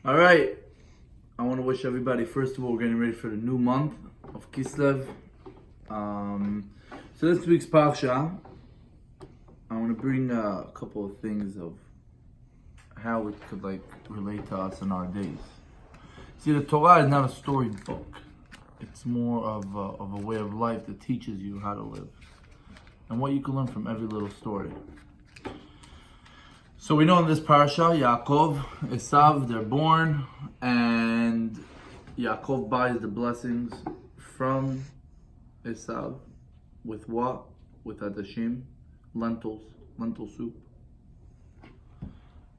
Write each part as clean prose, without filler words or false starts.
All right. I want to wish everybody, first of all, we're getting ready for the new month of Kislev. So this week's Parsha, I want to bring a couple of things of how it could relate to us in our days. See, the Torah is not a storybook. It's more of a way of life that teaches you how to live and what you can learn from every little story. So we know in this parasha, Yaakov, Esav, they're born, and Yaakov buys the blessings from Esav with what? With adashim, lentils, lentil soup.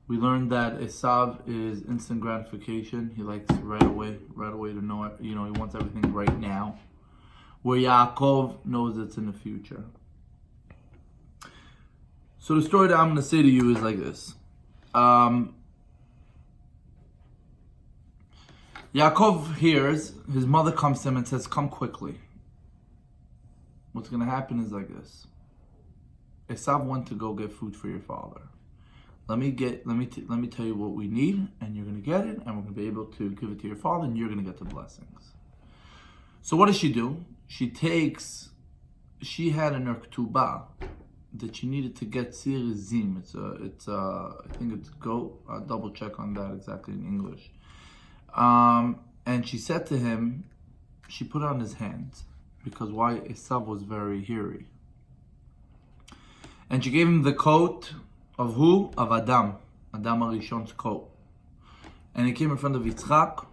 We learned that Esav is instant gratification. He likes right away to know it. He wants everything right now. Where Yaakov knows it's in the future. So the story that I'm going to say to you is like this. Yaakov hears, his mother comes to him and says, "Come quickly." What's going to happen is like this. Esav went to go get food for your father. Let me tell you what we need, and you're going to get it, and we're going to be able to give it to your father, and you're going to get the blessings. So what does she do? She had an ketubah that she needed to get sirizim. I think it's goat. I'll double check on that exactly in English. And she said to him, she put it on his hands, because why? Esav was very hairy. And she gave him the coat of who? Of Adam Arishon's coat. And he came in front of Yitzchak,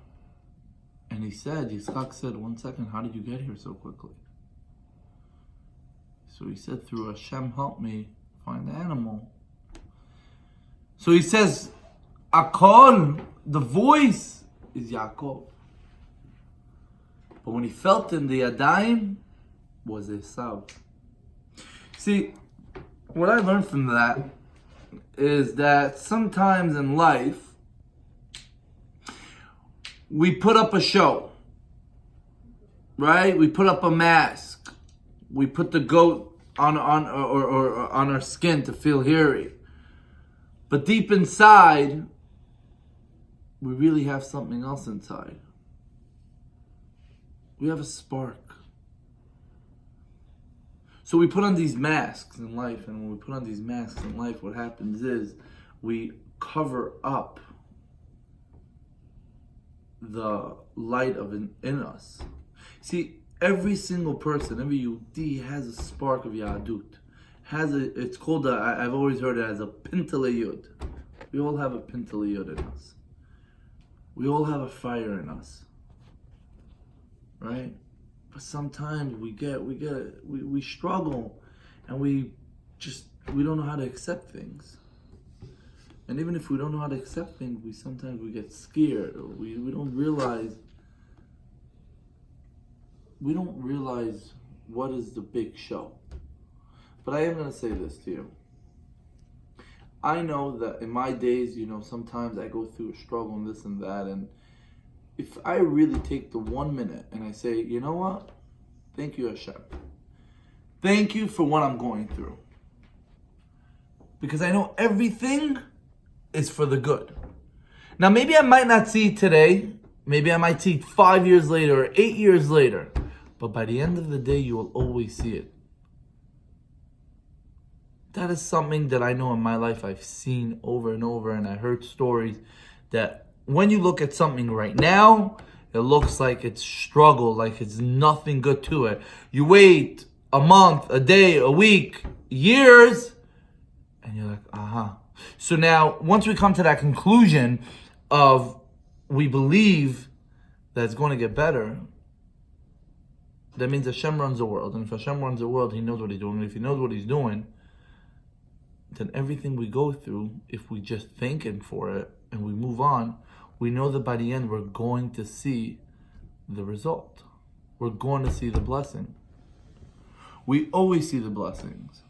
and Yitzchak said, "1 second, how did you get here so quickly?" So he said, "Through Hashem, help me find the animal." So he says, Akol, the voice is Yaakov. But when he felt in the Yadayim, was Esav. See, what I learned from that is that sometimes in life, we put up a show, right? We put up a mask. We put the goat on our skin to feel hairy. But deep inside, we really have something else inside. We have a spark. So we put on these masks in life, and when we put on these masks in life, what happens is we cover up the light in us. See, every single person, every yehuda has a spark of Yahadut. It's called I've always heard it as a pintele yud. We all have a pintele yud in us. We all have a fire in us, right? But sometimes we struggle, and we don't know how to accept things. And even if we don't know how to accept things, sometimes we get scared, or we don't realize. We don't realize what is the big show. But I am going to say this to you. I know that in my days, sometimes I go through a struggle and this and that. And if I really take the 1 minute and I say, you know what? Thank you, Hashem. Thank you for what I'm going through. Because I know everything is for the good. Now, maybe I might not see it today. Maybe I might see it 5 years later or 8 years later. But by the end of the day, you will always see it. That is something that I know in my life I've seen over and over, and I heard stories that when you look at something right now, it looks like it's struggle, like it's nothing good to it. You wait a month, a day, a week, years, and you're like, So now, once we come to that conclusion of we believe that it's going to get better, that means Hashem runs the world. And if Hashem runs the world, He knows what He's doing. And if He knows what He's doing, then everything we go through, if we just thank Him for it and we move on, we know that by the end we're going to see the result. We're going to see the blessing. We always see the blessings.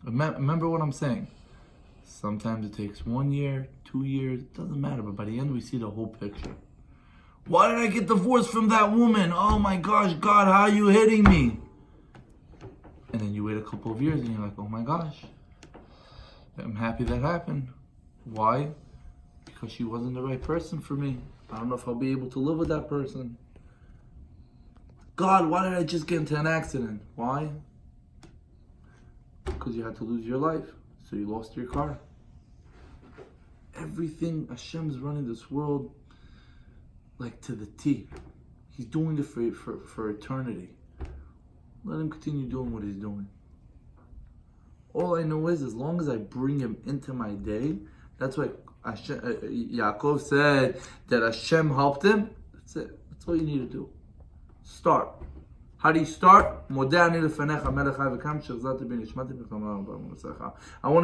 Remember what I'm saying. Sometimes it takes 1 year, 2 years, it doesn't matter. But by the end we see the whole picture. Why did I get divorced from that woman? Oh my gosh, God, how are you hitting me? And then you wait a couple of years and you're like, oh my gosh, I'm happy that happened. Why? Because she wasn't the right person for me. I don't know if I'll be able to live with that person. God, why did I just get into an accident? Why? Because you had to lose your life. So you lost your car. Everything, Hashem's running this world like to the T. He's doing it for eternity. Let him continue doing what he's doing. All I know is, as long as I bring him into my day, that's why Yaakov said that Hashem helped him. That's it. That's all you need to do. Start. How do you start? I want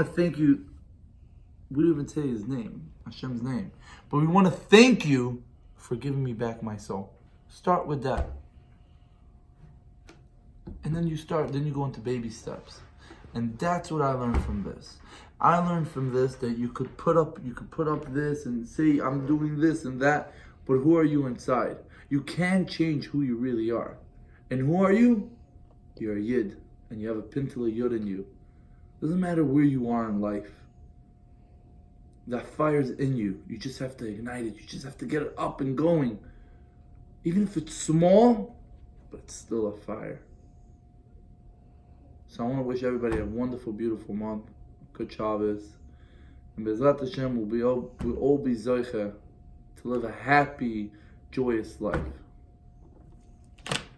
to thank you. We didn't even say his name, Hashem's name. But we want to thank you for giving me back my soul. Start with that. And then you go into baby steps. And that's what I learned from this. I learned from this that you could put up this and say, I'm doing this and that, but who are you inside? You can't change who you really are. And who are you? You're a Yid, and you have a pintele Yud in you. Doesn't matter where you are in life. That fire's in you. You just have to ignite it. You just have to get it up and going. Even if it's small, but it's still a fire. So I want to wish everybody a wonderful, beautiful month. Good Shabbos. And Bezrat Hashem, we'll all be zoiche to live a happy, joyous life.